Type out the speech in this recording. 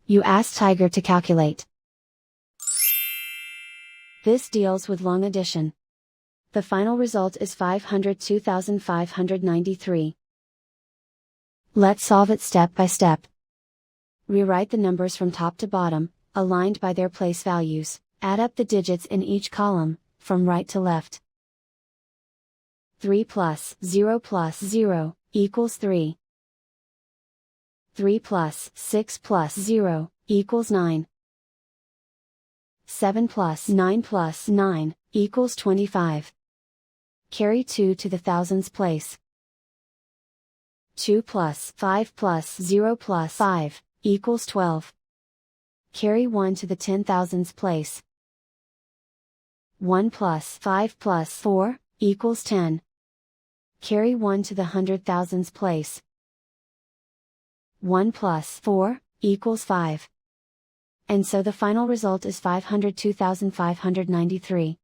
You ask Tiger to calculate. This deals with long addition. The final result is 502,593. Let's solve it step by step. Rewrite the numbers from top to bottom, aligned by their place values. Add up the digits in each column, from right to left. 3 plus 0 plus 0 equals 3. 3 plus 6 plus 0 equals 9. 7 plus 9 equals 25. Carry 2 to the thousands place. 2 plus 5 plus 0 plus 5 equals 12. Carry 1 to the 10,000s place. 1 plus 5 plus 4 equals 10. Carry 1 to the 100,000s place. 1 plus 4 equals 5. And so the final result is 502,593.